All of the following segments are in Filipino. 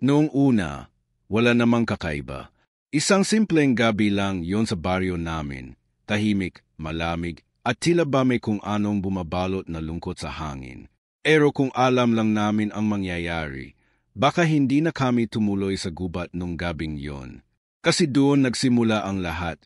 Noong una, wala namang kakaiba. Isang simpleng gabi lang yon sa baryo namin. Tahimik, malamig, at tila ba may kung anong bumabalot na lungkot sa hangin. Pero kung alam lang namin ang mangyayari, baka hindi na kami tumuloy sa gubat nung gabing yon. Kasi doon nagsimula ang lahat.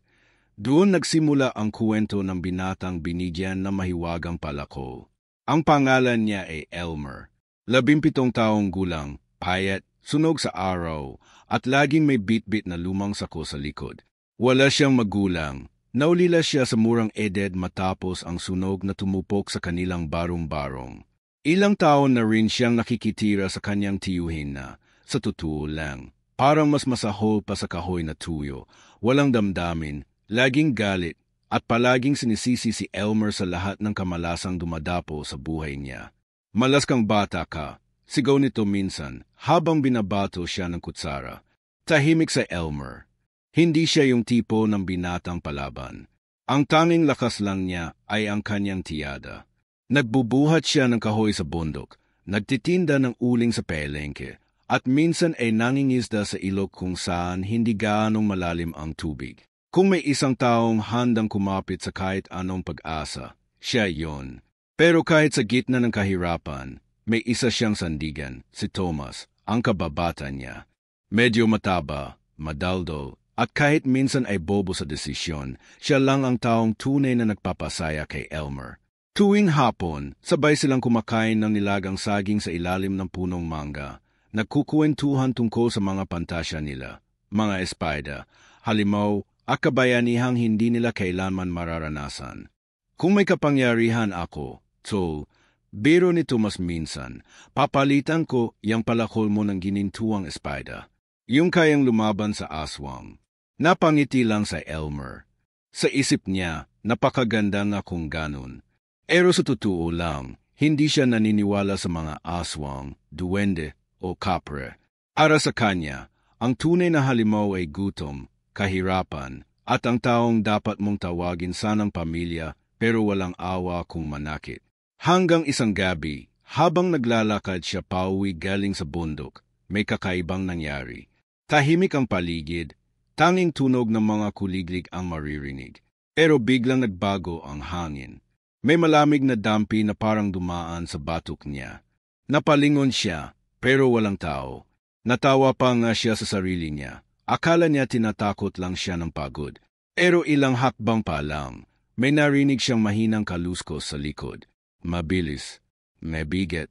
Doon nagsimula ang kwento ng binatang binigyan ng mahiwagang palako. Ang pangalan niya ay Elmer. 17 taong gulang, payat, sunog sa araw, at laging may bit-bit na lumang sako sa likod. Wala siyang magulang. Naulila siya sa murang edad matapos ang sunog na tumupok sa kanilang barong-barong. Ilang taon na rin siyang nakikitira sa kanyang tiyuhin na, sa totoo lang, parang mas masahol pa sa kahoy na tuyo, walang damdamin, laging galit, at palaging sinisisi si Elmer sa lahat ng kamalasang dumadapo sa buhay niya. Malas kang bata ka, sigaw nito minsan, habang binabato siya ng kutsara. Tahimik sa Elmer. Hindi siya yung tipo ng binatang palaban. Ang tanging lakas lang niya ay ang kanyang tiyada. Nagbubuhat siya ng kahoy sa bundok, nagtitinda ng uling sa pelengke, at minsan ay nangingisda sa ilog kung saan hindi gaanong malalim ang tubig. Kung may isang taong handang kumapit sa kahit anong pag-asa, siya yon. Pero kahit sa gitna ng kahirapan, may isa siyang sandigan, si Thomas, ang kababata niya. Medyo mataba, madaldol, at kahit minsan ay bobo sa desisyon, siya lang ang taong tunay na nagpapasaya kay Elmer. Tuwing hapon, sabay silang kumakain ng nilagang saging sa ilalim ng punong mangga. Nagkukwentuhan tungkol sa mga pantasya nila, mga espada, halimaw, at kabayanihang hindi nila kailanman mararanasan. Kung may kapangyarihan ako, Tol, biro ni Thomas minsan, papalitan ko yung palakol mo ng ginintuang espada. Yung kayang lumaban sa aswang. Napangiti lang sa Elmer. Sa isip niya, napakaganda nga kung ganun. Pero sa totoo lang, hindi siya naniniwala sa mga aswang, duwende o kapre. Para sa kanya, ang tunay na halimaw ay gutom, kahirapan, at ang taong dapat mong tawagin sanang pamilya pero walang awa kung manakit. Hanggang isang gabi, habang naglalakad siya pauwi galing sa bundok, may kakaibang nangyari. Tahimik ang paligid, tanging tunog ng mga kuliglig ang maririnig. Pero biglang nagbago ang hangin. May malamig na dampi na parang dumaan sa batok niya. Napalingon siya, pero walang tao. Natawa pa nga siya sa sarili niya. Akala niya tinatakot lang siya ng pagod. Pero ilang hakbang pa lang, may narinig siyang mahinang kaluskos sa likod. Mabilis, mabigat,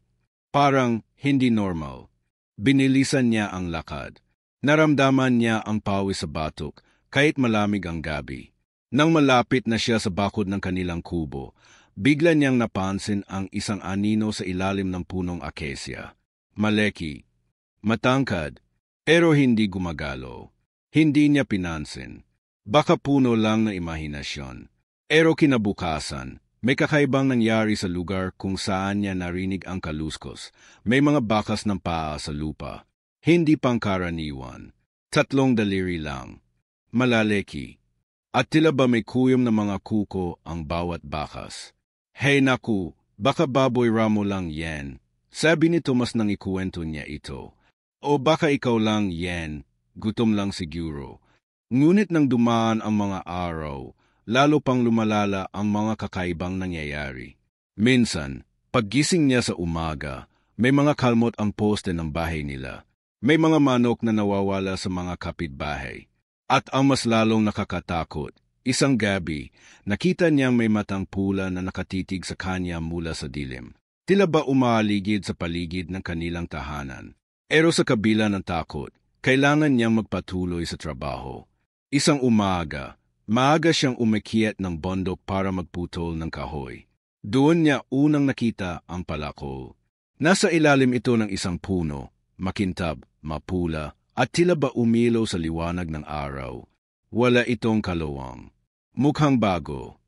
parang hindi normal. Binilisan niya ang lakad. Naramdaman niya ang pawis sa batok, kahit malamig ang gabi. Nang malapit na siya sa bakod ng kanilang kubo, bigla niyang napansin ang isang anino sa ilalim ng punong akesya. Maleki, matangkad, pero hindi gumagalaw. Hindi niya pinansin. Baka puno lang na imahinasyon. Pero kinabukasan, may kakaibang nangyari sa lugar kung saan niya narinig ang kaluskos. May mga bakas ng paa sa lupa. Hindi pangkaraniwan. 3 daliri lang. Malaleki. At tila ba may kuyom na mga kuko ang bawat bakas. Hey naku, baka baboy ramo lang yan. Sabi ni Thomas nang ikuwento niya ito. O baka ikaw lang yan, gutom lang siguro. Ngunit nang dumaan ang mga araw, lalo pang lumalala ang mga kakaibang nangyayari. Minsan, paggising niya sa umaga, may mga kalmot ang poste ng bahay nila. May mga manok na nawawala sa mga kapitbahay. At ang mas lalong nakakatakot, isang gabi, nakita niyang may matang pula na nakatitig sa kanya mula sa dilim. Tila ba umaaligid sa paligid ng kanilang tahanan. Pero sa kabila ng takot, kailangan niyang magpatuloy sa trabaho. Isang umaga, maaga siyang umakyat ng bundok para magputol ng kahoy. Doon niya unang nakita ang palakol. Nasa ilalim ito ng isang puno, makintab, mapula, at tila ba umilaw sa liwanag ng araw. Wala itong kalawang. Mukhang bago.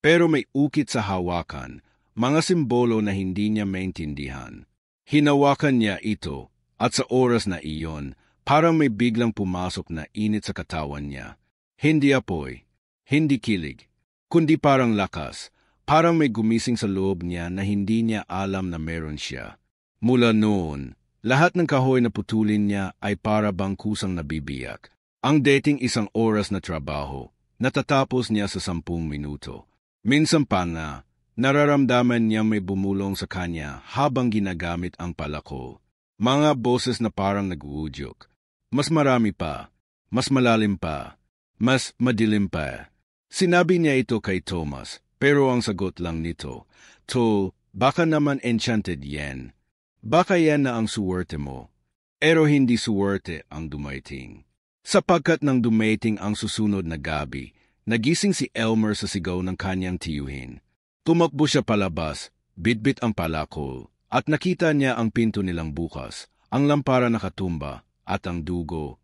Pero may ukit sa hawakan, mga simbolo na hindi niya maintindihan. Hinawakan niya ito, at sa oras na iyon, parang may biglang pumasok na init sa katawan niya. Hindi apoy, hindi kilig, kundi parang lakas, parang may gumising sa loob niya na hindi niya alam na meron siya. Mula noon, Lahat ng kahoy na putulin niya ay para bang kusang nabibiyak. Ang dating 1 oras na trabaho, natatapos niya sa 10 minuto. Minsan pa na, nararamdaman niya may bumulong sa kanya habang ginagamit ang palako. Mga boses na parang nag-uudyok. Mas marami pa, mas malalim pa, mas madilim pa. Sinabi niya ito kay Thomas, pero ang sagot lang nito, "Tol, baka naman enchanted yan. Baka yan na ang suwerte mo." Pero hindi suwerte ang dumating. Sapagkat nang dumating ang susunod na gabi, nagising si Elmer sa sigaw ng kanyang tiyuhin. Tumakbo siya palabas, bitbit ang palakol, at nakita niya ang pinto nilang bukas, ang lampara nakatumba, at ang dugo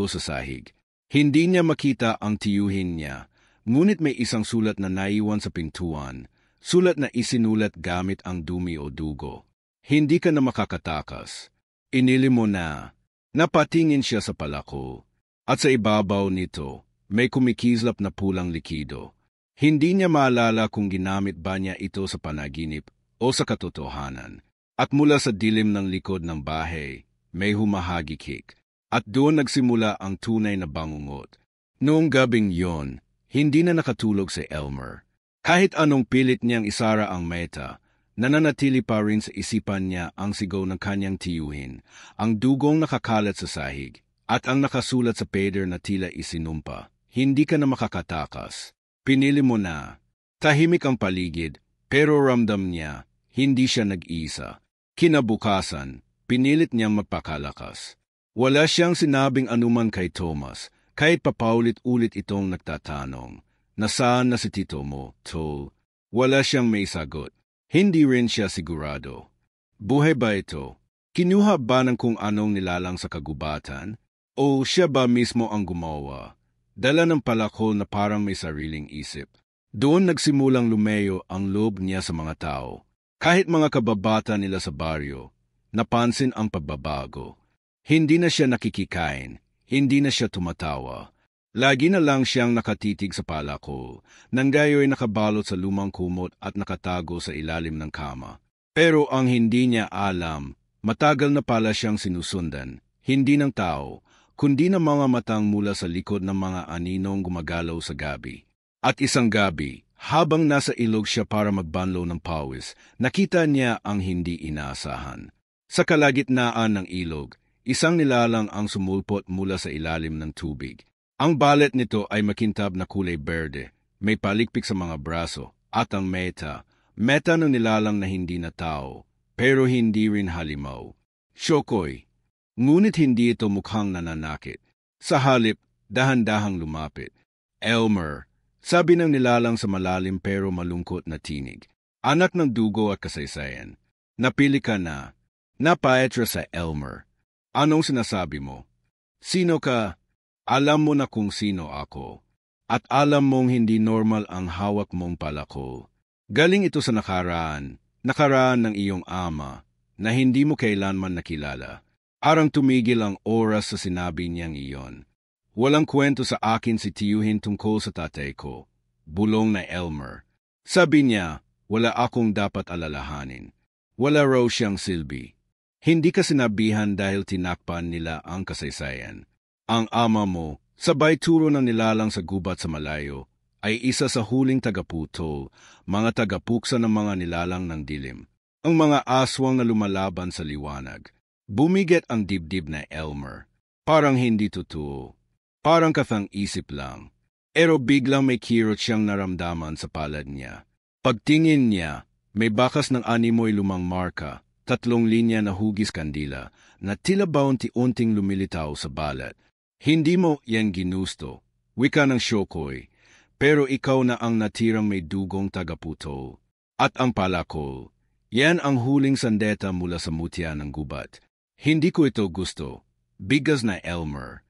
sa sahig. Hindi niya makita ang tiyuhin niya, ngunit may isang sulat na naiwan sa pintuan, sulat na isinulat gamit ang dumi o dugo. "Hindi ka na makakatakas. Inili mo na." Napatingin siya sa palako, at sa ibabaw nito, may kumikislap na pulang likido. Hindi niya maalala kung ginamit ba niya ito sa panaginip o sa katotohanan. At mula sa dilim ng likod ng bahay, may humahagikik. At doon nagsimula ang tunay na bangungot. Noong gabing yon, hindi na nakatulog si Elmer. Kahit anong pilit niyang isara ang meta, nananatili pa rin sa isipan niya ang sigaw ng kanyang tiyuhin, ang dugong nakakalat sa sahig, at ang nakasulat sa pader na tila isinumpa. "Hindi ka na makakatakas. Pinili mo na." Tahimik ang paligid, pero ramdam niya, hindi siya nag-iisa. Kinabukasan, pinilit niyang magpakalakas. Wala siyang sinabing anuman kay Thomas, kahit papaulit-ulit itong nagtatanong, "Nasaan na si tito mo, Tol?" Wala siyang may sagot. Hindi rin siya sigurado. Buhay ba ito? Kinuha ba ng kung anong nilalang sa kagubatan? O siya ba mismo ang gumawa? Dala ng palakol na parang may sariling isip. Doon nagsimulang lumayo ang loob niya sa mga tao. Kahit mga kababata nila sa baryo, napansin ang pagbabago. Hindi na siya nakikikain, hindi na siya tumatawa. Lagi na lang siyang nakatitig sa palakol, nang gayo'y nakabalot sa lumang kumot at nakatago sa ilalim ng kama. Pero ang hindi niya alam, matagal na pala siyang sinusundan, hindi ng tao, kundi ng mga matang mula sa likod ng mga aninong gumagalaw sa gabi. At isang gabi, habang nasa ilog siya para magbanlaw ng pawis, nakita niya ang hindi inaasahan. Sa kalagitnaan ng ilog, isang nilalang ang sumulpot mula sa ilalim ng tubig. Ang balet nito ay makintab na kulay berde, may palikpik sa mga braso, at ang meta ng nilalang na hindi na tao, pero hindi rin halimaw. Shokoy. Ngunit hindi ito mukhang nananakit. Sa halip, dahan-dahang lumapit. "Elmer," sabi ng nilalang sa malalim pero malungkot na tinig. "Anak ng dugo at kasaysayan. Napili ka na." Napaetra sa Elmer. "Anong sinasabi mo? Sino ka?" "Alam mo na kung sino ako. At alam mong hindi normal ang hawak mong palako. Galing ito sa nakaraan ng iyong ama, na hindi mo kailanman nakilala." Arang tumigil ang oras sa sinabi niyang iyon. "Walang kwento sa akin si tiyuhin tungkol sa tatay ko," bulong na Elmer. Sabi niya, wala akong dapat alalahanin. Wala raw siyang silbi. Hindi ka sinabihan dahil tinakpan nila ang kasaysayan. Ang ama mo, sabay turo ng nilalang sa gubat sa malayo, ay isa sa huling tagaputol, mga tagapuksa ng mga nilalang ng dilim. Ang mga aswang na lumalaban sa liwanag. Bumigat ang dibdib na Elmer. Parang hindi totoo. Parang kathang-isip lang. Pero biglang may kirot siyang naramdaman sa palad niya. Pagtingin niya, may bakas ng animoy lumang marka, 3 linya na hugis kandila, na tila baunti-unting lumilitaw sa balat. "Hindi mo yan ginusto," wika ng Shokoy, "pero ikaw na ang natirang may dugong tagaputol. At ang palakol, yan ang huling sandeta mula sa mutya ng gubat. Hindi ko ito gusto," bigas na Elmer.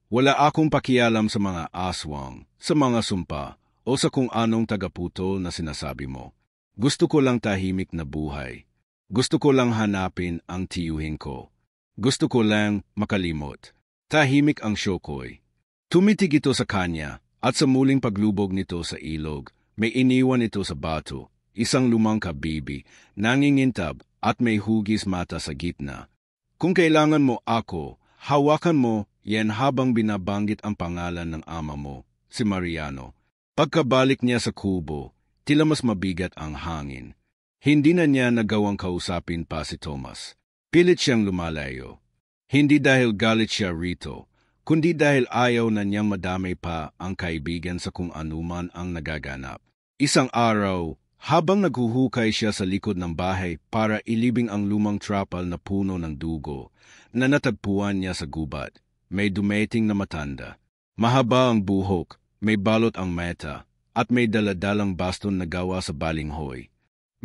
"Wala akong pakialam sa mga aswang, sa mga sumpa, o sa kung anong tagaputol na sinasabi mo. Gusto ko lang tahimik na buhay. Gusto ko lang hanapin ang tiyuhin ko. Gusto ko lang makalimot." Tahimik ang Shokoy. Tumitig ito sa kanya, at sa muling paglubog nito sa ilog, may iniwan ito sa bato, isang lumang kabibi, nangingintab at may hugis mata sa gitna. Kung kailangan mo ako, hawakan mo yan habang binabanggit ang pangalan ng ama mo, si Mariano. Pagkabalik niya sa kubo, tila mas mabigat ang hangin. Hindi na niya nagawang kausapin pa si Tomas. Pilit siyang lumalayo. Hindi dahil galit siya rito, kundi dahil ayaw na niyang madamay pa ang kaibigan sa kung anuman ang nagaganap. Isang araw, habang naghuhukay siya sa likod ng bahay para ilibing ang lumang trapal na puno ng dugo, na natagpuan niya sa gubat, may dumating na matanda. Mahaba ang buhok, may balot ang meta, at may daladalang baston na gawa sa balinghoy.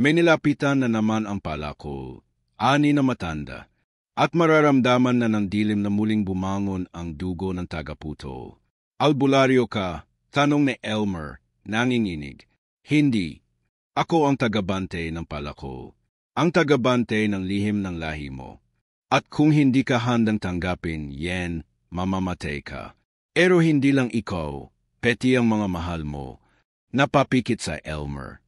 May nilapitan na naman ang palakol, ani na matanda, at mararamdaman na ng dilim na muling bumangon ang dugo ng tagaputo. Albularyo ka, tanong ni Elmer, nanginginig. Hindi. Ako ang tagabante ng palako, ang tagabante ng lihim ng lahi mo. At kung hindi ka handang tanggapin, yen, mamamatay ka. Pero hindi lang ikaw, peti ang mga mahal mo. Napapikit sa Elmer.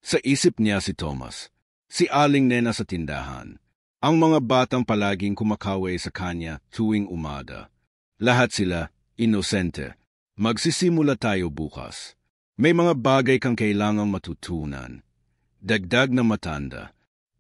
Sa isip niya si Tomas, si Aling Nena sa tindahan, ang mga batang palaging kumakaway sa kanya tuwing umada. Lahat sila, inosente. Magsisimula tayo bukas. May mga bagay kang kailangang matutunan. Dagdag na matanda.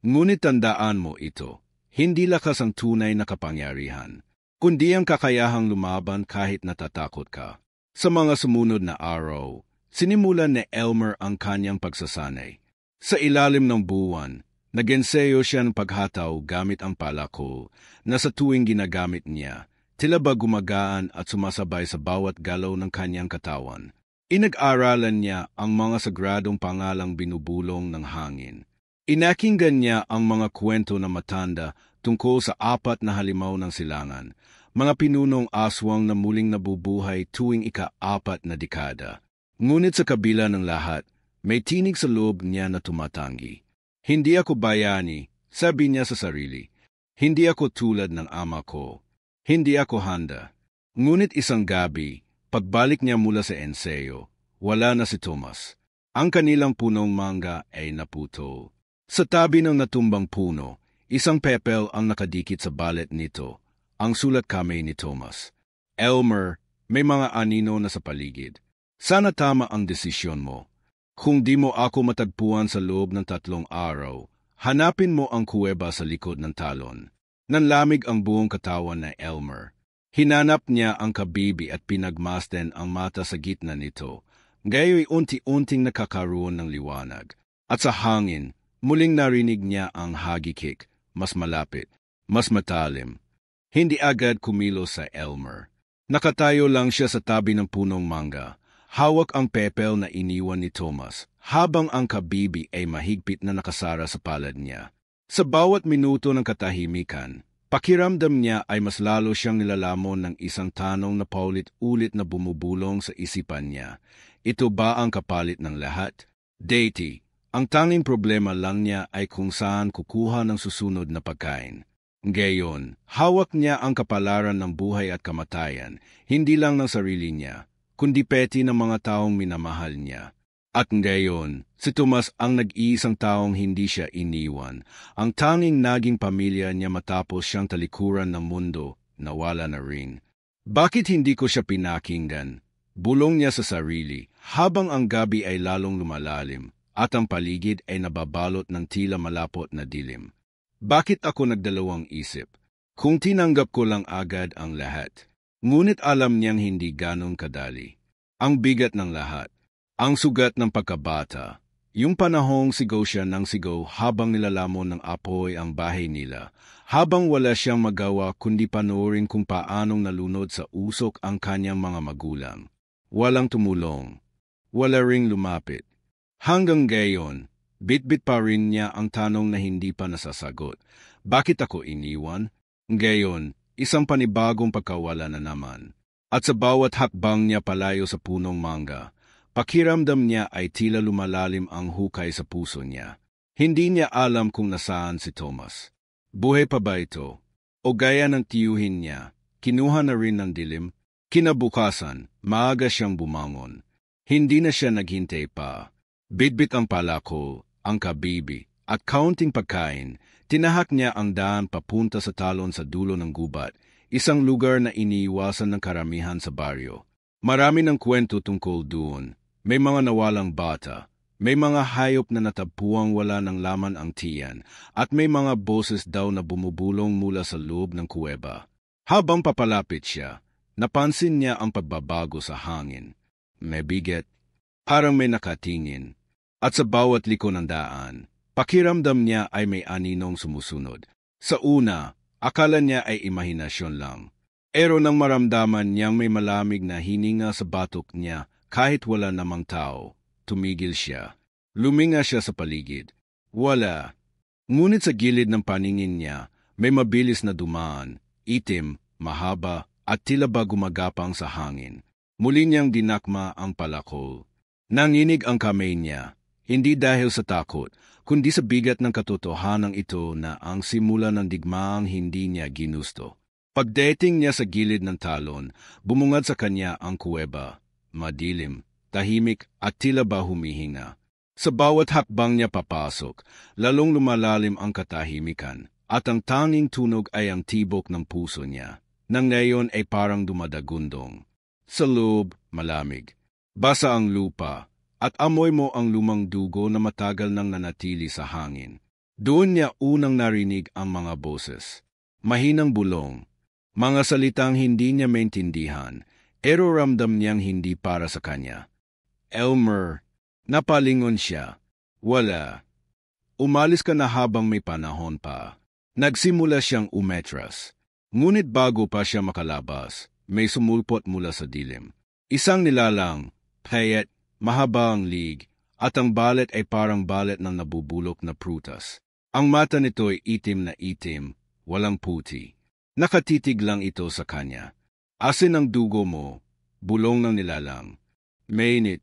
Ngunit tandaan mo ito, hindi lakas ang tunay na kapangyarihan, kundi ang kakayahang lumaban kahit natatakot ka. Sa mga sumunod na araw, sinimulan ni Elmer ang kanyang pagsasanay. Sa ilalim ng buwan, nag-ensayo siya ng paghataw gamit ang palako na sa tuwing ginagamit niya, tila ba gumagaan at sumasabay sa bawat galaw ng kanyang katawan. Inag-aralan niya ang mga sagradong pangalang binubulong ng hangin. Inakinggan niya ang mga kwento na matanda tungkol sa 4 na halimaw ng silangan, mga pinunong aswang na muling nabubuhay tuwing ika-4 na dekada. Ngunit sa kabila ng lahat, may tinig sa loob niya na tumatanggi. Hindi ako bayani, sabi niya sa sarili. Hindi ako tulad ng ama ko. Hindi ako handa. Ngunit isang gabi, pagbalik niya mula sa ensayo, wala na si Tomas. Ang kanilang punong mangga ay naputo. Sa tabi ng natumbang puno, isang pepel ang nakadikit sa balet nito, ang sulat kamay ni Tomas. Elmer, may mga anino na sa paligid. Sana tama ang desisyon mo. Kung di mo ako matagpuan sa loob ng 3 araw, hanapin mo ang kuweba sa likod ng talon. Nanlamig ang buong katawan na Elmer. Hinanap niya ang kabibi at pinagmasdan ang mata sa gitna nito. Gayo'y unti-unting nakakaroon ng liwanag. At sa hangin, muling narinig niya ang hagikik, mas malapit, mas matalim. Hindi agad kumilos sa Elmer. Nakatayo lang siya sa tabi ng punong mangga. Hawak ang pepel na iniwan ni Tomas, habang ang kabibi ay mahigpit na nakasara sa palad niya. Sa bawat minuto ng katahimikan, pakiramdam niya ay mas lalo siyang nilalamon ng isang tanong na paulit-ulit na bumubulong sa isipan niya. Ito ba ang kapalit ng lahat? Deity, ang tanging problema lang niya ay kung saan kukuha ng susunod na pagkain. Ngayon, hawak niya ang kapalaran ng buhay at kamatayan, hindi lang ng sarili niya, kundi peti ng mga taong minamahal niya. At ngayon, si Tomas ang nag-iisang taong hindi siya iniwan, ang tanging naging pamilya niya matapos siyang talikuran ng mundo, nawala na rin. Bakit hindi ko siya pinakinggan? Bulong niya sa sarili, habang ang gabi ay lalong lumalalim, at ang paligid ay nababalot ng tila malapot na dilim. Bakit ako nagdalawang isip? Kung tinanggap ko lang agad ang lahat. Ngunit alam niyang hindi ganon kadali. Ang bigat ng lahat. Ang sugat ng pagkabata, yung panahong sigaw siya ng sigaw habang nilalamon ng apoy ang bahay nila, habang wala siyang magawa kundi panoorin kung paanong nalunod sa usok ang kanyang mga magulang. Walang tumulong, wala ring lumapit. Hanggang gayon, bit-bit pa rin niya ang tanong na hindi pa nasasagot. Bakit ako iniwan? Gayon, isang panibagong pagkawala na naman. At sa bawat hakbang niya palayo sa punong mangga, pakiramdam niya ay tila lumalalim ang hukay sa puso niya. Hindi niya alam kung nasaan si Tomas. Buhay pa ba ito? O gaya ng tiyuhin niya, kinuha na rin ng dilim? Kinabukasan, maaga siyang bumangon. Hindi na siya naghintay pa. Bitbit ang palako, ang kabibi, at kaunting pagkain, Tinahak niya ang daan papunta sa talon sa dulo ng gubat, isang lugar na iniiwasan ng karamihan sa baryo. Marami ng kwento tungkol doon. May mga nawalang bata, may mga hayop na natagpuang wala ng laman ang tiyan, at may mga boses daw na bumubulong mula sa loob ng kuweba. Habang papalapit siya, napansin niya ang pagbabago sa hangin. May bigat, parang may nakatingin, at sa bawat liko ng daan, pakiramdam niya ay may aninong sumusunod. Sa una, akala niya ay imahinasyon lang. Pero nang maramdaman niyang may malamig na hininga sa batok niya kahit wala namang tao, tumigil siya. Luminga siya sa paligid. Wala. Ngunit sa gilid ng paningin niya, may mabilis na dumaan, itim, mahaba, at tila ba gumagapang sa hangin. Muli niyang dinakma ang palakol. Nanginig ang kamay niya, hindi dahil sa takot, kundi sa bigat ng katotohanan ito na ang simula ng digmaang hindi niya ginusto. Pagdating niya sa gilid ng talon, bumungad sa kanya ang kuweba. Madilim, tahimik at tila ba humihinga. Sa bawat hakbang niya papasok, lalong lumalalim ang katahimikan, at ang tanging tunog ay ang tibok ng puso niya, nang ngayon ay parang dumadagundong. Sa loob, malamig. Basa ang lupa, at amoy mo ang lumang dugo na matagal nang nanatili sa hangin. Doon niya unang narinig ang mga boses. Mahinang bulong, mga salitang hindi niya maintindihan, pero ramdam niyang hindi para sa kanya. Elmer, napalingon siya. Wala. Umalis ka na habang may panahon pa. Nagsimula siyang umetras. Ngunit bago pa siya makalabas, may sumulpot mula sa dilim. Isang nilalang, payat, mahaba ang lig, at ang balet ay parang balet ng nabubulok na prutas. Ang mata nito ay itim na itim, walang puti. Nakatitig lang ito sa kanya. Asin ang dugo mo, bulong ng nilalang. Mainit,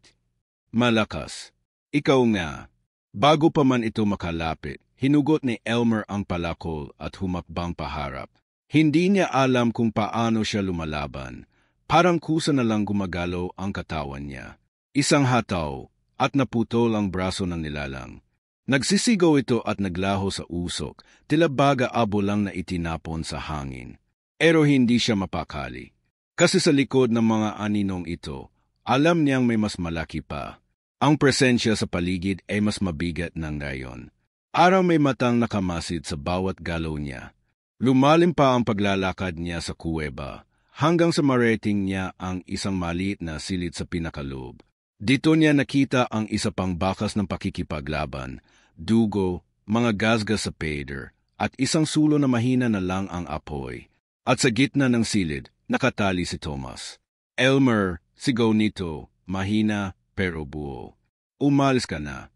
malakas. Ikaw nga. Bago pa man ito makalapit, hinugot ni Elmer ang palakol at humakbang paharap. Hindi niya alam kung paano siya lumalaban. Parang kusa na lang gumagalaw ang katawan niya. Isang hataw, at naputol ang braso ng nilalang. Nagsisigaw ito at naglaho sa usok, tila baga abo lang na itinapon sa hangin. Pero hindi siya mapakali. Kasi sa likod ng mga aninong ito, alam niyang may mas malaki pa. Ang presensya sa paligid ay mas mabigat ng ngayon. Araw may matang nakamasid sa bawat galaw niya. Lumalim pa ang paglalakad niya sa kuweba, hanggang sa marating niya ang isang maliit na silid sa pinakaloob. Dito niya nakita ang isa pang bakas ng pakikipaglaban, dugo, mga gasgas sa pader, at isang sulo na mahina na lang ang apoy. At sa gitna ng silid, nakatali si Thomas. Elmer, sigaw nito, mahina pero buo. Umalis ka na.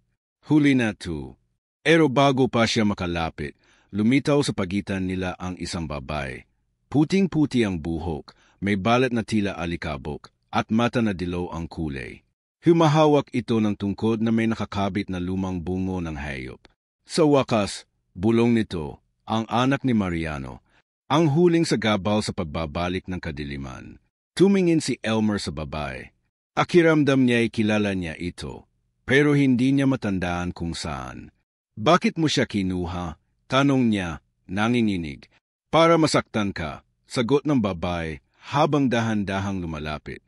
Huli na to. Pero bago pa siya makalapit, lumitaw sa pagitan nila ang isang babae. Puting-puti ang buhok, may balat na tila alikabok, at mata na dilaw ang kulay. Humahawak ito ng tungkod na may nakakabit na lumang bungo ng hayop. Sa wakas, bulong nito, ang anak ni Mariano, ang huling sagabal sa pagbabalik ng kadiliman. Tumingin si Elmer sa babae. Akiramdam niya ay kilala niya ito, pero hindi niya matandaan kung saan. Bakit mo siya kinuha? Tanong niya, nanginginig. Para masaktan ka, sagot ng babae habang dahan-dahang lumalapit.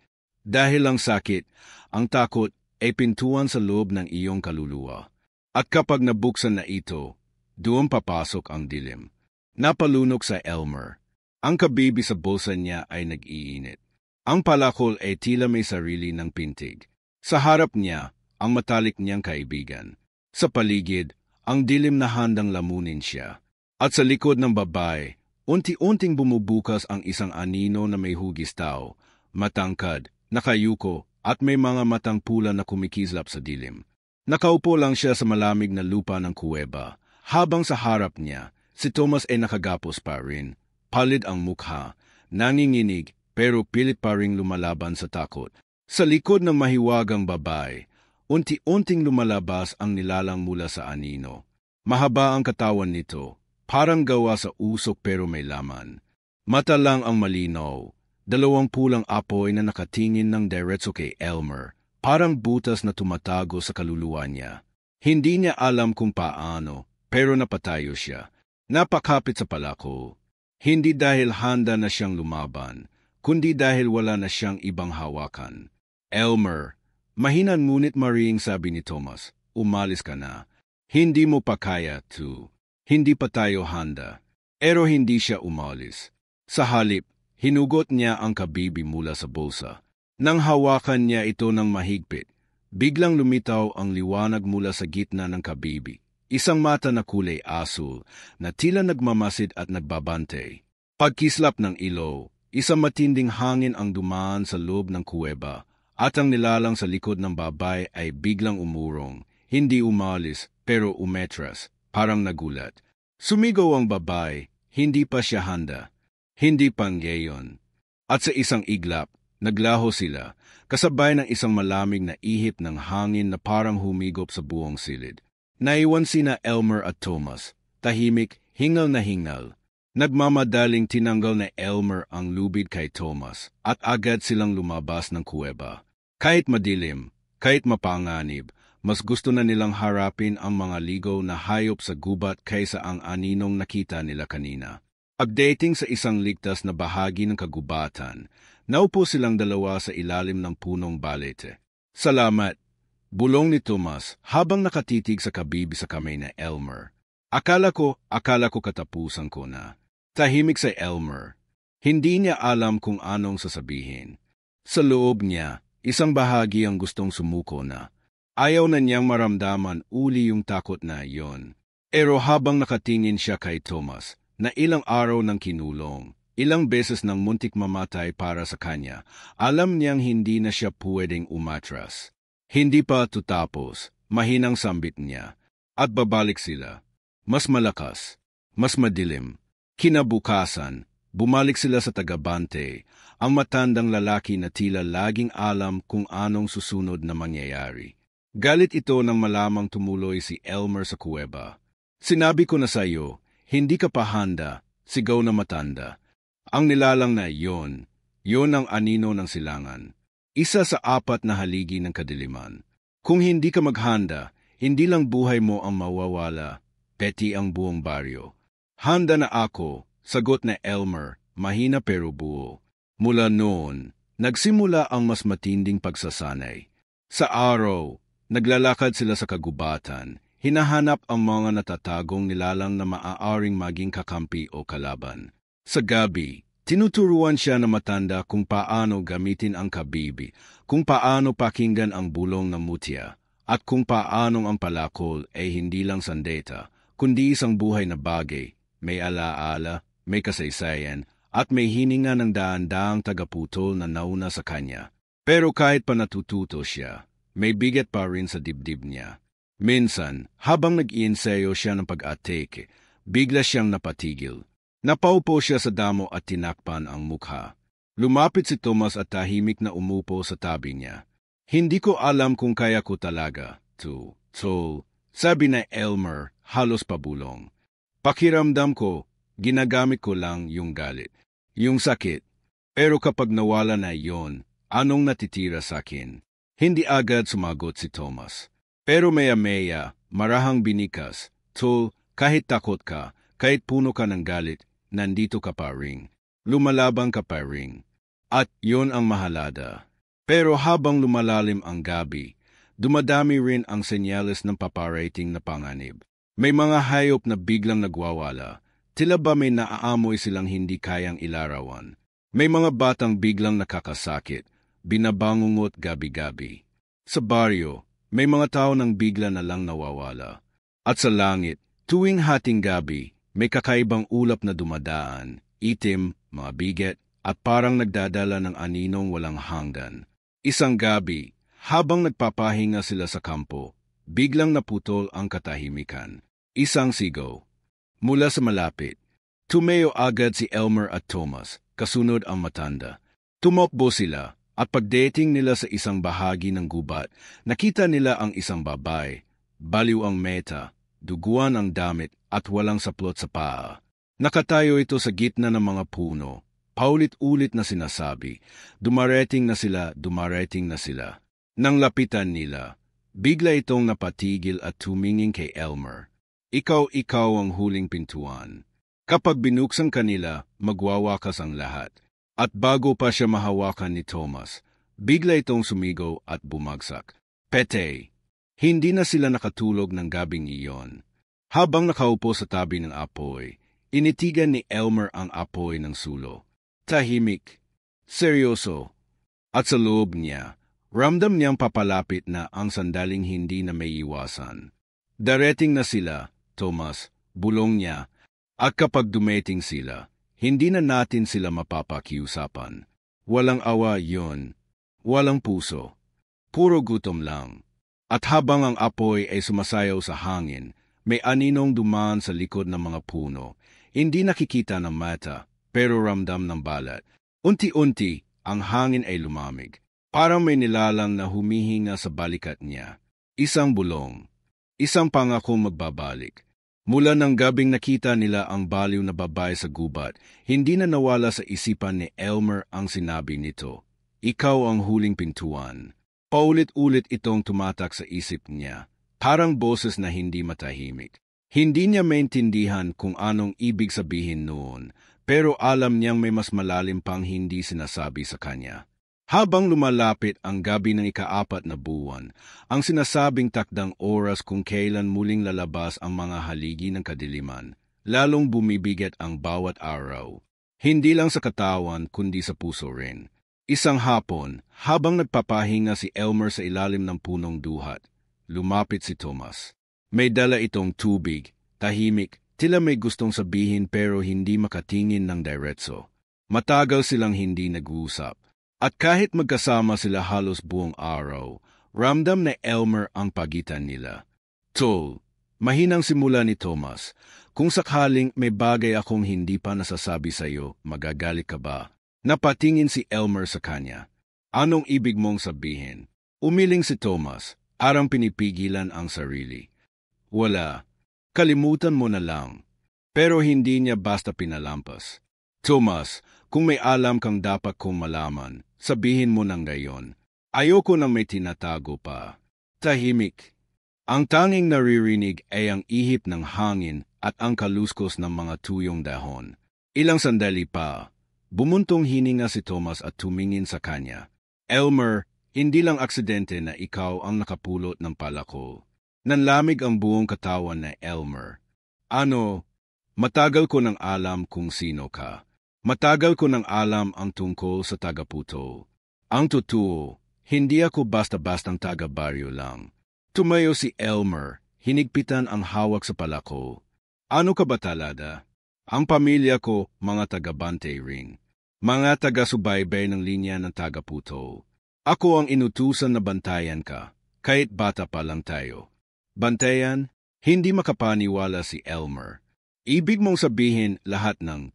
Dahil ang sakit, ang takot ay pintuan sa loob ng iyong kaluluwa. At kapag nabuksan na ito, doon papasok ang dilim. Napalunok sa Elmer. Ang kabibi sa bulsa niya ay nag-iinit. Ang palakol ay tila may sarili ng pintig. Sa harap niya, ang matalik niyang kaibigan. Sa paligid, ang dilim na handang lamunin siya. At sa likod ng babae, unti-unting bumubukas ang isang anino na may hugis tao, matangkad, nakayuko, at may mga matang pula na kumikislap sa dilim. Nakaupo lang siya sa malamig na lupa ng kuweba, habang sa harap niya, si Thomas ay nakagapos pa rin. Palid ang mukha, nanginginig, pero pilit pa ring lumalaban sa takot. Sa likod ng mahiwagang babae, unti-unting lumalabas ang nilalang mula sa anino. Mahaba ang katawan nito, parang gawa sa usok pero may laman. Mata lang ang malinaw, dalawang pulang apoy na nakatingin ng diretso kay Elmer, parang butas na tumatago sa kaluluwa niya. Hindi niya alam kung paano, pero napatayo siya. Napakapit sa palako. Hindi dahil handa na siyang lumaban, kundi dahil wala na siyang ibang hawakan. Elmer, mahinan ngunit mariing sabi ni Thomas, umalis ka na. Hindi mo pa kaya, to. Hindi pa tayo handa. Pero hindi siya umalis. Sa halip, hinugot niya ang kabibi mula sa bulsa. Nang hawakan niya ito ng mahigpit, biglang lumitaw ang liwanag mula sa gitna ng kabibi. Isang mata na kulay asul na tila nagmamasid at nagbabantay. Pagkislap ng ilaw, isang matinding hangin ang dumaan sa loob ng kuweba at ang nilalang sa likod ng babae ay biglang umurong. Hindi umalis pero umetras, parang nagulat. Sumigaw ang babae, hindi pa siya handa. Hindi pa ngayon. At sa isang iglap, naglaho sila, kasabay ng isang malamig na ihip ng hangin na parang humigop sa buong silid. Naiwan sina Elmer at Thomas, tahimik, hingal na hingal. Nagmamadaling tinanggal na Elmer ang lubid kay Thomas at agad silang lumabas ng kuweba. Kahit madilim, kahit mapanganib, mas gusto na nilang harapin ang mga ligaw na hayop sa gubat kaysa ang aninong nakita nila kanina. Pagdating sa isang ligtas na bahagi ng kagubatan, naupo silang dalawa sa ilalim ng punong balete. Salamat! Bulong ni Thomas habang nakatitig sa kabibi sa kamay na Elmer. Akala ko katapusan ko na. Tahimik si Elmer. Hindi niya alam kung anong sasabihin. Sa loob niya, isang bahagi ang gustong sumuko na. Ayaw na niyang maramdaman uli yung takot na iyon. Pero habang nakatingin siya kay Thomas, na ilang araw nang kinulong, ilang beses nang muntik mamatay para sa kanya, alam niyang hindi na siya pwedeng umatras. Hindi pa tutapos, mahinang sambit niya, at babalik sila. Mas malakas, mas madilim. Kinabukasan, bumalik sila sa tagabante, ang matandang lalaki na tila laging alam kung anong susunod na mangyayari. Galit ito nang malamang tumuloy si Elmer sa kuweba. Sinabi ko na sa iyo, hindi ka pa handa, sigaw na matanda. Ang nilalang na yon ang anino ng silangan. Isa sa 4 na haligi ng kadiliman. Kung hindi ka maghanda, hindi lang buhay mo ang mawawala, peti ang buong baryo. Handa na ako, sagot na Elmer, mahina pero buo. Mula noon, nagsimula ang mas matinding pagsasanay. Sa araw, naglalakad sila sa kagubatan, hinahanap ang mga natatagong nilalang na maaaring maging kakampi o kalaban. Sa gabi, tinuturuan siya na matanda kung paano gamitin ang kabibi, kung paano pakinggan ang bulong ng mutya, at kung paano ang palakol ay hindi lang sandata, kundi isang buhay na bagay, may alaala, may kasaysayan, at may hininga ng daan-daang tagaputol na nauna sa kanya. Pero kahit pa natututo siya, may bigat pa rin sa dibdib niya. Minsan, habang nag-iensayo siya ng pag-atake, bigla siyang napatigil. Napaupo siya sa damo at tinakpan ang mukha. Lumapit si Thomas at tahimik na umupo sa tabi niya. Hindi ko alam kung kaya ko talaga, to, sabi na Elmer, halos pabulong. Pakiramdam ko, ginagamit ko lang yung galit, yung sakit. Pero kapag nawala na yon, anong natitira sa akin? Hindi agad sumagot si Thomas. Pero maya-maya, marahang binikas, kahit takot ka, kahit puno ka ng galit, nandito ka pa ring. Lumalabang ka pa ring. At yon ang mahalada. Pero habang lumalalim ang gabi, dumadami rin ang senyales ng paparating na panganib. May mga hayop na biglang nagwawala. Tila ba may naaamoy silang hindi kayang ilarawan. May mga batang biglang nakakasakit, binabangungot gabi-gabi. Sa baryo, may mga tao nang bigla na lang nawawala. At sa langit, tuwing hating gabi, may kakaibang ulap na dumadaan, itim, mga bigat, at parang nagdadala ng aninong walang hanggan. Isang gabi, habang nagpapahinga sila sa kampo, biglang naputol ang katahimikan. Isang sigaw. Mula sa malapit, tumayo agad si Elmer at Thomas, kasunod ang matanda. Tumakbo sila, at pagdating nila sa isang bahagi ng gubat, nakita nila ang isang babae, baliw ang meta, duguan ang damit at walang saplot sa paa. Nakatayo ito sa gitna ng mga puno, paulit-ulit na sinasabi, dumarating na sila, dumarating na sila. Nang lapitan nila, bigla itong napatigil at tumingin kay Elmer. Ikaw ang huling pintuan. Kapag binuksan kanila, magwawakas ang lahat. At bago pa siya mahawakan ni Thomas, bigla itong sumigaw at bumagsak. Pete! Hindi na sila nakatulog ng gabing iyon. Habang nakaupo sa tabi ng apoy, initigan ni Elmer ang apoy ng sulo. Tahimik, seryoso, at sa loob niya, ramdam niyang papalapit na ang sandaling hindi na may iwasan. Darating na sila, Thomas, bulong niya, at kapag dumating sila, hindi na natin sila mapapakiusapan. Walang awa yon, walang puso, puro gutom lang. At habang ang apoy ay sumasayaw sa hangin, may aninong dumaan sa likod ng mga puno. Hindi nakikita ng mata, pero ramdam ng balat. Unti-unti, ang hangin ay lumamig. Parang may nilalang na humihinga sa balikat niya. Isang bulong, isang pangakong magbabalik. Mula ng gabing nakita nila ang baliw na babae sa gubat, hindi na nawala sa isipan ni Elmer ang sinabi nito. Ikaw ang huling pintuan. Paulit-ulit itong tumatak sa isip niya, parang boses na hindi matahimik. Hindi niya maintindihan kung anong ibig sabihin noon, pero alam niyang may mas malalim pang hindi sinasabi sa kanya. Habang lumalapit ang gabi ng ika-4 na buwan, ang sinasabing takdang oras kung kailan muling lalabas ang mga haligi ng kadiliman, lalong bumibigat ang bawat araw. Hindi lang sa katawan kundi sa puso rin. Isang hapon, habang nagpapahinga si Elmer sa ilalim ng punong duhat, lumapit si Thomas. May dala itong tubig, tahimik, tila may gustong sabihin pero hindi makatingin ng diretso. Matagal silang hindi nag-uusap. At kahit magkasama sila halos buong araw, ramdam na Elmer ang pagitan nila. Tol, mahinang simula ni Thomas, kung sakaling may bagay akong hindi pa nasasabi sa iyo, magagalit ka ba? Napatingin si Elmer sa kanya. Anong ibig mong sabihin? Umiling si Thomas, arang pinipigilan ang sarili. Wala, kalimutan mo na lang. Pero hindi niya basta pinalampas. Thomas, kung may alam kang dapat kong malaman, sabihin mo nang gayon. Ayoko nang may tinatago pa. Tahimik. Ang tanging naririnig ay ang ihip ng hangin at ang kaluskos ng mga tuyong dahon. Ilang sandali pa, bumuntong hininga si Thomas at tumingin sa kanya. Elmer, hindi lang aksidente na ikaw ang nakapulot ng palako. Nanlamig ang buong katawan na Elmer. Ano, matagal ko nang alam kung sino ka. Matagal ko nang alam ang tungkol sa taga-Puto. Ang totoo, hindi ako basta-bastang taga-baryo lang. Tumayo si Elmer, hinigpitan ang hawak sa palako. Ano ka ba talada? Ang pamilya ko, mga taga-Bante ring. Mga taga-subaybay ng linya ng taga-Puto. Ako ang inutusan na bantayan ka, kahit bata pa lang tayo. Bantayan? Hindi makapaniwala si Elmer. Ibig mong sabihin lahat ng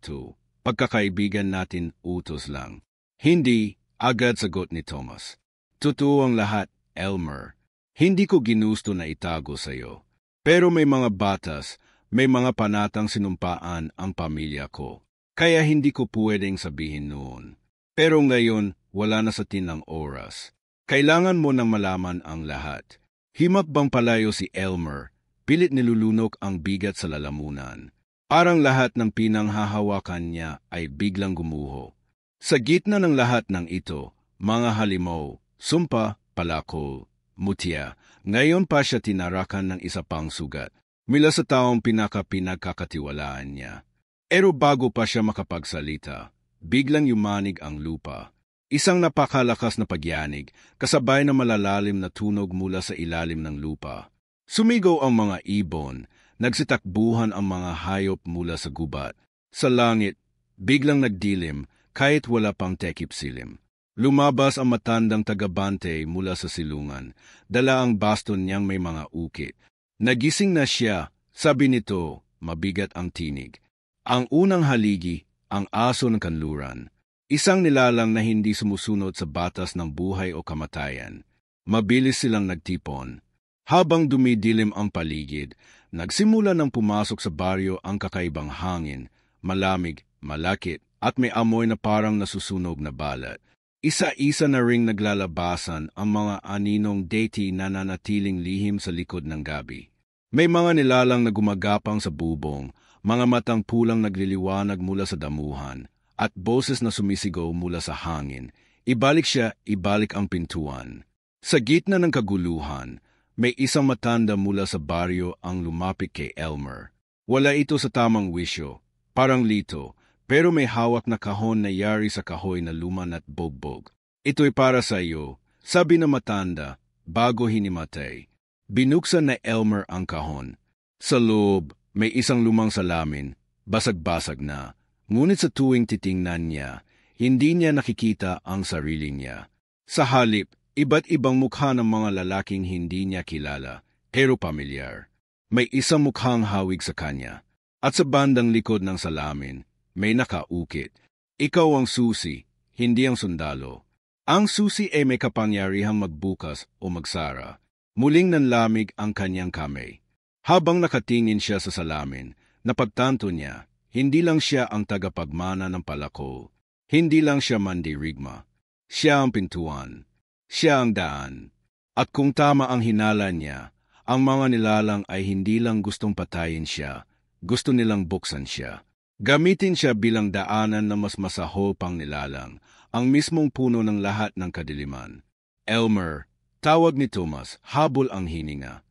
pagkakaibigan natin utos lang. Hindi, agad sagot ni Thomas. Totoo ang lahat, Elmer. Hindi ko ginusto na itago sa iyo. Pero may mga batas, may mga panatang sinumpaan ang pamilya ko. Kaya hindi ko pwedeng sabihin noon. Pero ngayon, wala na sa tinang oras. Kailangan mo nang malaman ang lahat. Himap bang palayo si Elmer, pilit nilulunok ang bigat sa lalamunan. Parang lahat ng pinanghahawakan niya ay biglang gumuho. Sa gitna ng lahat ng ito, mga halimaw, sumpa, palako, mutya, ngayon pa siya tinarakan ng isa pang sugat. Mula sa taong pinagkakatiwalaan niya. Pero bago pa siya makapagsalita, biglang yumanig ang lupa. Isang napakalakas na pagyanig, kasabay na malalalim na tunog mula sa ilalim ng lupa. Sumigaw ang mga ibon, nagsitakbuhan ang mga hayop mula sa gubat. Sa langit, biglang nagdilim kahit wala pang tekip silim. Lumabas ang matandang taga-Bante mula sa silungan, dala ang baston niyang may mga ukit. Nagising na siya, sabi nito, mabigat ang tinig. Ang unang haligi, ang aso ng kanluran. Isang nilalang na hindi sumusunod sa batas ng buhay o kamatayan. Mabilis silang nagtipon. Habang dumidilim ang paligid, nagsimula ng pumasok sa baryo ang kakaibang hangin, malamig, malakit, at may amoy na parang nasusunog na balat. Isa-isa na ring naglalabasan ang mga aninong deity na nanatiling lihim sa likod ng gabi. May mga nilalang na gumagapang sa bubong, mga matang pulang nagliliwanag mula sa damuhan, at boses na sumisigaw mula sa hangin. Ibalik siya, ibalik ang pintuan. Sa gitna ng kaguluhan, may isang matanda mula sa baryo ang lumapit kay Elmer. Wala ito sa tamang wisyo, parang lito, pero may hawak na kahon na yari sa kahoy na luman at bogbog. Ito'y para sa iyo, sabi ng matanda, bago hinimatay. Binuksan na Elmer ang kahon. Sa loob, may isang lumang salamin, basag-basag na. Ngunit sa tuwing titingnan niya, hindi niya nakikita ang sarili niya. Sa halip, iba't ibang mukha ng mga lalaking hindi niya kilala, pero pamilyar. May isang mukhang hawig sa kanya. At sa bandang likod ng salamin, may nakaukit. Ikaw ang susi, hindi ang sundalo. Ang susi ay may kapangyarihang magbukas o magsara. Muling nanlamig ang kanyang kamay. Habang nakatingin siya sa salamin, napagtanto niya, hindi lang siya ang tagapagmana ng palako. Hindi lang siya mandirigma. Siya ang pintuan. Siya ang daan. At kung tama ang hinala niya, ang mga nilalang ay hindi lang gustong patayin siya, gusto nilang buksan siya. Gamitin siya bilang daanan na mas masahol pang nilalang, ang mismong puno ng lahat ng kadiliman. Elmer, tawag ni Thomas, habol ang hininga.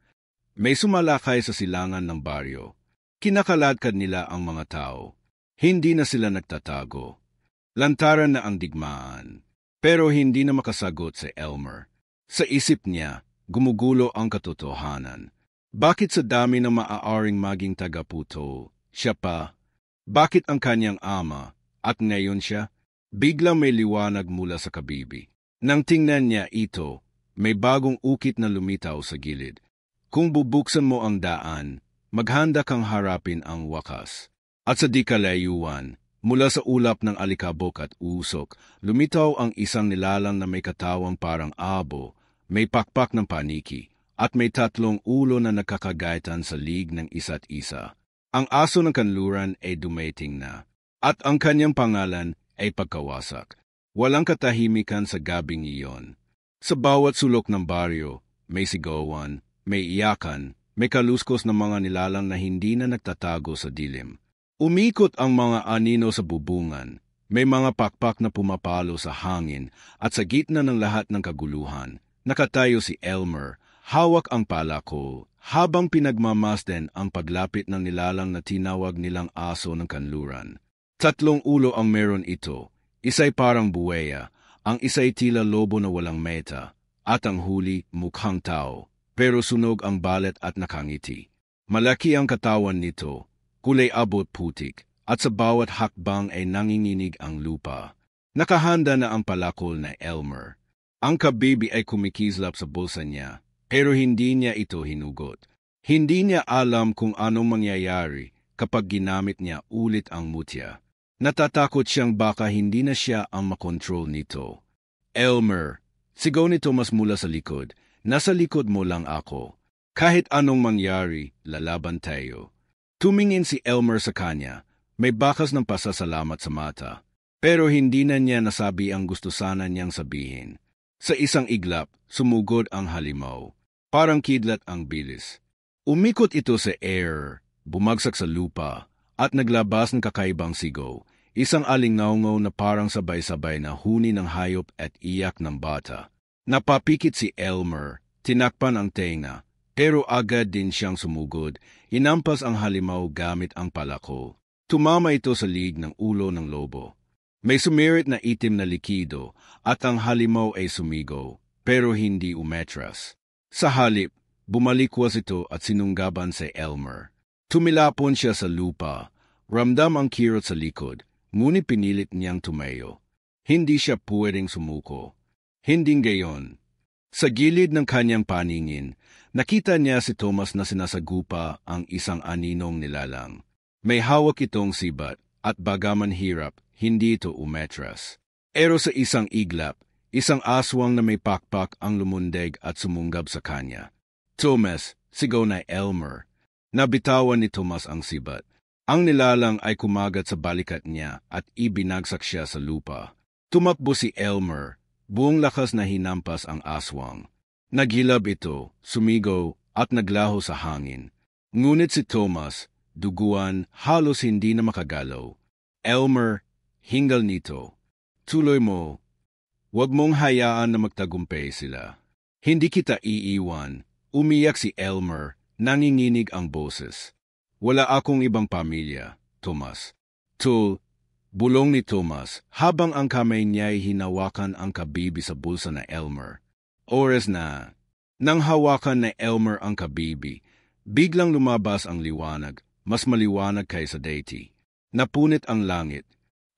May sumalakay sa silangan ng baryo. Kinakaladkad nila ang mga tao. Hindi na sila nagtatago. Lantaran na ang digmaan. Pero hindi na makasagot si Elmer. Sa isip niya, gumugulo ang katotohanan. Bakit sa dami ng maaaring maging tagaputo, siya pa? Bakit ang kanyang ama, at ngayon siya? Biglang may liwanag mula sa kabibi. Nang tingnan niya ito, may bagong ukit na lumitaw sa gilid. Kung bubuksan mo ang daan, maghanda kang harapin ang wakas. At sa di kalayuan, mula sa ulap ng alikabok at usok, lumitaw ang isang nilalang na may katawang parang abo, may pakpak ng paniki, at may 3 ulo na nagkakagaitan sa lig ng isa't isa. Ang aso ng kanluran ay dumating na, at ang kanyang pangalan ay pagkawasak. Walang katahimikan sa gabing iyon. Sa bawat sulok ng baryo, may sigawan, may iyakan, may kaluskos na mga nilalang na hindi na nagtatago sa dilim. Umikot ang mga anino sa bubungan, may mga pakpak na pumapalo sa hangin, at sa gitna ng lahat ng kaguluhan, nakatayo si Elmer, hawak ang palako, habang pinagmamasdan ang paglapit ng nilalang na tinawag nilang aso ng kanluran. 3 ulo ang meron ito, isa'y parang buweya, ang isa'y tila lobo na walang meta, at ang huli mukhang tao, pero sunog ang balat at nakangiti. Malaki ang katawan nito, kulay abot putik, at sa bawat hakbang ay nanginginig ang lupa. Nakahanda na ang palakol na Elmer. Ang kabibi ay kumikislap sa bulsa niya, pero hindi niya ito hinugot. Hindi niya alam kung anong mangyayari kapag ginamit niya ulit ang mutya. Natatakot siyang baka hindi na siya ang makontrol nito. Elmer, sigaw ni Thomas mula sa likod, nasa likod mo lang ako. Kahit anong mangyari, lalaban tayo. Tumingin si Elmer sa kanya, may bakas ng pasasalamat sa mata. Pero hindi na niya nasabi ang gusto sana niyang sabihin. Sa isang iglap, sumugod ang halimaw. Parang kidlat ang bilis. Umikot ito sa air, bumagsak sa lupa, at naglabas ng kakaibang sigaw. Isang alingaungaw na parang sabay-sabay na huni ng hayop at iyak ng bata. Napapikit si Elmer, tinakpan ang tenga, pero agad din siyang sumugod. Inampas ang halimaw gamit ang palako. Tumama ito sa lig ng ulo ng lobo. May sumirit na itim na likido at ang halimaw ay sumigaw, pero hindi umetras. Sa halip, bumalikwas ito at sinunggaban si Elmer. Tumilapon siya sa lupa, ramdam ang kirot sa likod, ngunit pinilit niyang tumayo. Hindi siya pwedeng sumuko. Hindi gayon. Sa gilid ng kanyang paningin, nakita niya si Thomas na sinasagupa ang isang aninong nilalang. May hawak itong sibat at bagaman hirap, hindi ito umetras. Pero sa isang iglap, isang aswang na may pakpak ang lumundag at sumunggab sa kanya. Thomas, sigaw na Elmer. Nabitawan ni Thomas ang sibat. Ang nilalang ay kumagat sa balikat niya at ibinagsak siya sa lupa. Tumakbo si Elmer, buong lakas na hinampas ang aswang. Naghilab ito, sumigaw at naglaho sa hangin. Ngunit si Thomas, duguan, halos hindi na makagalaw. Elmer, hingal nito. Tuloy mo. Huwag mong hayaan na magtagumpay sila. Hindi kita iiwan. Umiyak si Elmer, nanginginig ang boses. Wala akong ibang pamilya, Thomas. Bulong ni Thomas habang ang kamay niya'y hinawakan ang kabibi sa bulsa na Elmer. Oras na. Nang hawakan na Elmer ang kabibi, biglang lumabas ang liwanag, mas maliwanag kaysa dati. Napunit ang langit.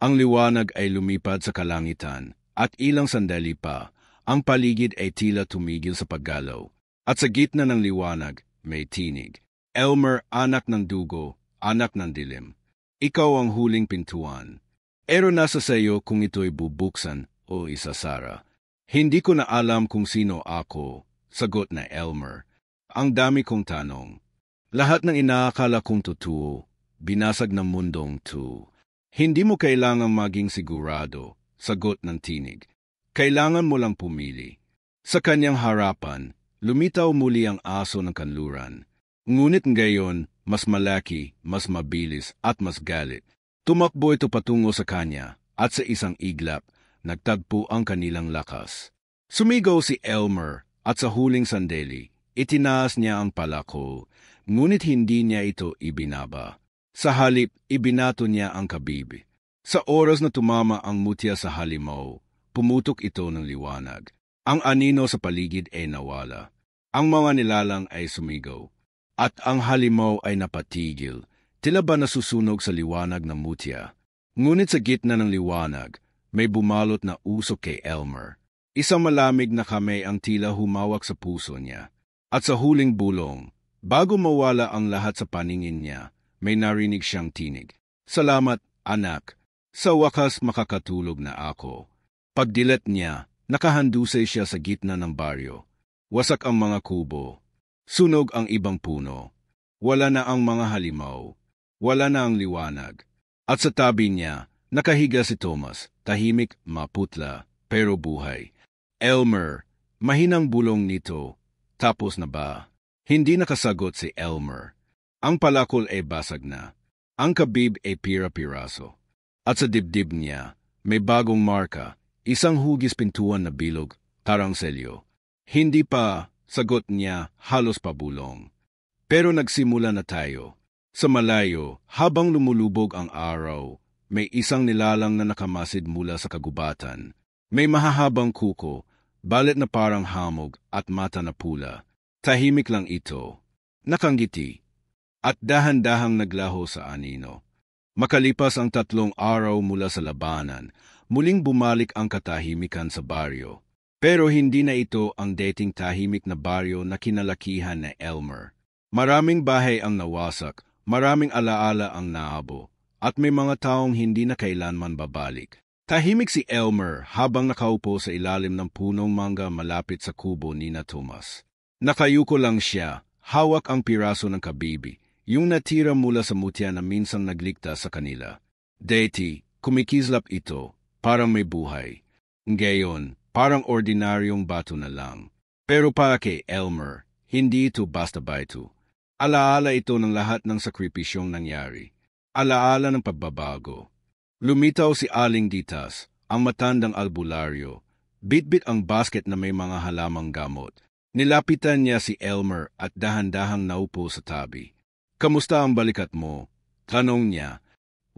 Ang liwanag ay lumipad sa kalangitan. At ilang sandali pa, ang paligid ay tila tumigil sa paggalaw. At sa gitna ng liwanag, may tinig. Elmer, anak ng dugo, anak ng dilim. Ikaw ang huling pintuan. Pero nasa sayo kung ito'y bubuksan o isasara. Hindi ko na alam kung sino ako, sagot na Elmer. Ang dami kong tanong. Lahat ng inaakala kong totoo, binasag ng mundong to. Hindi mo kailangang maging sigurado. Sagot ng tinig. Kailangan mo lang pumili. Sa kanyang harapan, lumitaw muli ang aso ng kanluran. Ngunit ngayon, mas malaki, mas mabilis at mas galit. Tumakbo ito patungo sa kanya at sa isang iglap, nagtagpo ang kanilang lakas. Sumigaw si Elmer at sa huling sandali, itinaas niya ang palako, ngunit hindi niya ito ibinaba. Sa halip, ibinato niya ang kabibi. Sa oras na tumama ang mutya sa halimaw, pumutok ito ng liwanag. Ang anino sa paligid ay nawala. Ang mga nilalang ay sumigaw. At ang halimaw ay napatigil, tila ba nasusunog sa liwanag ng mutya. Ngunit sa gitna ng liwanag, may bumalot na usok kay Elmer. Isang malamig na kamay ang tila humawak sa puso niya. At sa huling bulong, bago mawala ang lahat sa paningin niya, may narinig siyang tinig. Salamat, anak. Sa wakas makakatulog na ako. Pagdilat niya, nakahandusay siya sa gitna ng baryo. Wasak ang mga kubo. Sunog ang ibang puno. Wala na ang mga halimaw. Wala na ang liwanag. At sa tabi niya, nakahiga si Thomas, tahimik, maputla, pero buhay. Elmer, mahinang bulong nito. Tapos na ba? Hindi nakasagot si Elmer. Ang palakol ay basag na. Ang kabib ay pira-piraso. At sa dibdib niya, may bagong marka, isang hugis pintuan na bilog, tarang selyo. Hindi pa, sagot niya, halos pabulong. Pero nagsimula na tayo. Sa malayo, habang lumulubog ang araw, may isang nilalang na nakamasid mula sa kagubatan. May mahahabang kuko, balit na parang hamog at mata na pula. Tahimik lang ito. Nakangiti. At dahan-dahang naglaho sa anino. Makalipas ang 3 araw mula sa labanan, muling bumalik ang katahimikan sa baryo. Pero hindi na ito ang dating tahimik na baryo na kinalakihan na Elmer. Maraming bahay ang nawasak, maraming alaala ang naabo, at may mga taong hindi na kailanman babalik. Tahimik si Elmer habang nakaupo sa ilalim ng punong mangga malapit sa kubo ni na Thomas. Nakayuko lang siya, hawak ang piraso ng kabibi. Yung natira mula sa mutya na minsang nagligtas sa kanila. Dati, kumikislap ito, parang may buhay. Ngayon, parang ordinaryong bato na lang. Pero para kay Elmer, hindi ito basta bato. Alaala ito ng lahat ng sakripisyong nangyari. Alaala ng pagbabago. Lumitaw si Aling Ditas, ang matandang albularyo. Bitbit ang basket na may mga halamang gamot. Nilapitan niya si Elmer at dahan-dahang naupo sa tabi. Kamusta ang balikat mo? Tanong niya.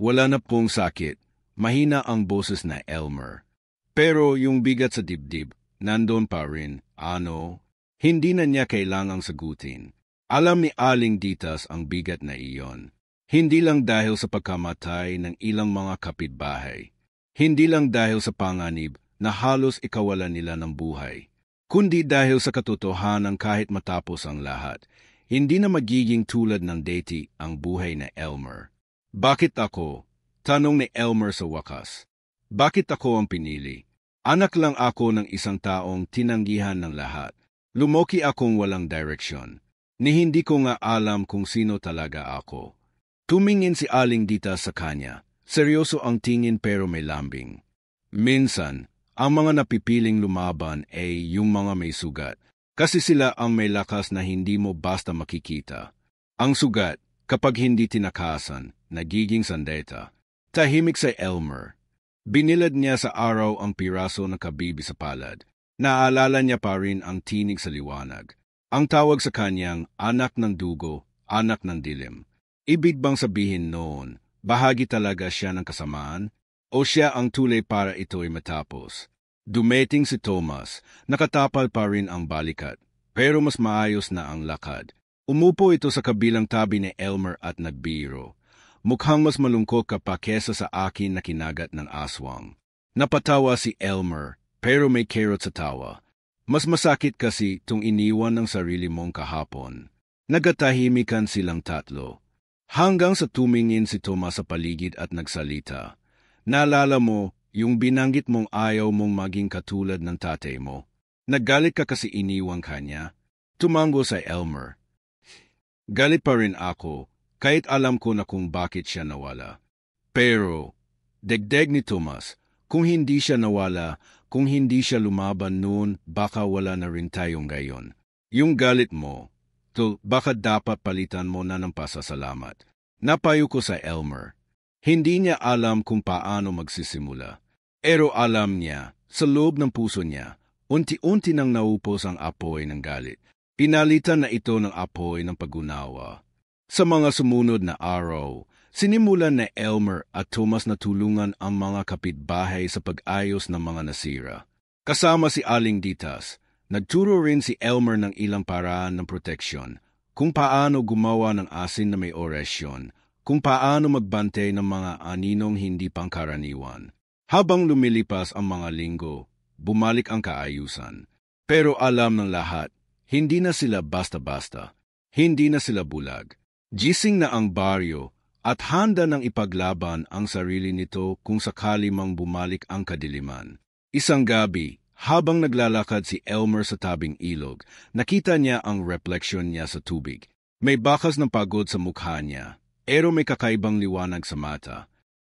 Wala na pong sakit. Mahina ang boses na Elmer. Pero yung bigat sa dibdib, nandun pa rin. Ano? Hindi na niya kailangang sagutin. Alam ni Aling Ditas ang bigat na iyon. Hindi lang dahil sa pagkamatay ng ilang mga kapitbahay. Hindi lang dahil sa panganib na halos ikawalan nila ng buhay. Kundi dahil sa katotohanan kahit matapos ang lahat. Hindi na magiging tulad ng dati ang buhay na Elmer. Bakit ako? Tanong ni Elmer sa wakas. Bakit ako ang pinili? Anak lang ako ng isang taong tinanggihan ng lahat. Lumoki akong walang direksyon. Ni hindi ko nga alam kung sino talaga ako. Tumingin si Aling Ditas sa kanya. Seryoso ang tingin pero may lambing. Minsan, ang mga napipiling lumaban ay yung mga may sugat. Kasi sila ang may lakas na hindi mo basta makikita. Ang sugat, kapag hindi tinakasan, nagiging sandata. Tahimik si Elmer. Binilad niya sa araw ang piraso ng kabibi sa palad. Naalala niya pa rin ang tinig sa liwanag. Ang tawag sa kanyang anak ng dugo, anak ng dilim. Ibig bang sabihin noon, bahagi talaga siya ng kasamaan? O siya ang tulay para ito'y matapos? Dumating si Thomas, nakatapal pa rin ang balikat, pero mas maayos na ang lakad. Umupo ito sa kabilang tabi ni Elmer at nagbiro. Mukhang mas malungkot ka pa kesa sa akin na kinagat ng aswang. Napatawa si Elmer, pero may kerot sa tawa. Mas masakit kasi tung iniwan ng sarili mong kahapon. Nagatahimikan silang tatlo. Hanggang sa tumingin si Thomas sa paligid at nagsalita. Naalala mo, yung binanggit mong ayaw mong maging katulad ng tatay mo. Naggalit ka kasi iniwang kanya. Tumango sa Elmer. Galit pa rin ako, kahit alam ko na kung bakit siya nawala. Pero, degdeg ni Thomas, kung hindi siya nawala, kung hindi siya lumaban noon, baka wala na rin tayong gayon. Yung galit mo, baka dapat palitan mo na ng pasasalamat. Napayo ko sa Elmer. Hindi niya alam kung paano magsisimula. Pero alam niya, sa loob ng puso niya, unti-unti nang naupos ang apoy ng galit. Pinalitan na ito ng apoy ng pag-unawa. Sa mga sumunod na araw, sinimulan na Elmer at Thomas na tulungan ang mga kapitbahay sa pag-ayos ng mga nasira. Kasama si Aling Ditas, nagturo rin si Elmer ng ilang paraan ng proteksyon, kung paano gumawa ng asin na may orasyon, kung paano magbantay ng mga aninong hindi pangkaraniwan. Habang lumilipas ang mga linggo, bumalik ang kaayusan. Pero alam ng lahat, hindi na sila basta-basta. Hindi na sila bulag. Gising na ang baryo at handa ng ipaglaban ang sarili nito kung sakali mang bumalik ang kadiliman. Isang gabi, habang naglalakad si Elmer sa tabing ilog, nakita niya ang refleksyon niya sa tubig. May bakas ng pagod sa mukha niya, pero may kakaibang liwanag sa mata.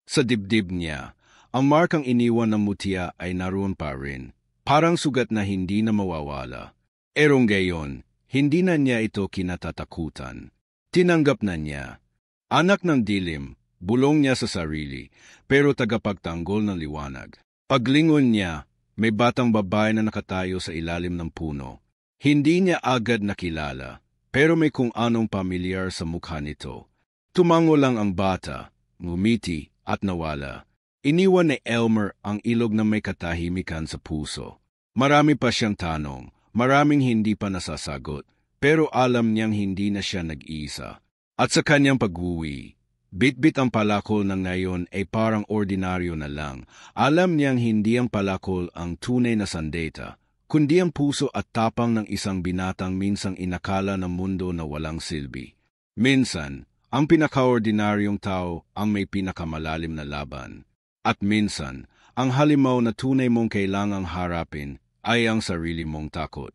Sa dibdib niya, ang markang iniwan ng mutya ay naroon pa rin, parang sugat na hindi na mawawala. Erong gayon, hindi na niya ito kinatatakutan. Tinanggap na niya. Anak ng dilim, bulong niya sa sarili, pero tagapagtanggol ng liwanag. Paglingon niya, may batang babae na nakatayo sa ilalim ng puno. Hindi niya agad nakilala, pero may kung anong pamilyar sa mukha nito. Tumango lang ang bata, ngumiti at nawala. Iniwan ni Elmer ang ilog na may katahimikan sa puso. Marami pa siyang tanong, maraming hindi pa nasasagot, pero alam niyang hindi na siya nag-iisa. At sa kanyang pag-uwi, bitbit ang palakol na ngayon ay parang ordinaryo na lang. Alam niyang hindi ang palakol ang tunay na sandata, kundi ang puso at tapang ng isang binatang minsang inakala ng mundo na walang silbi. Minsan, ang pinakaordinaryong tao ang may pinakamalalim na laban. At minsan, ang halimaw na tunay mong kailangang harapin ay ang sarili mong takot.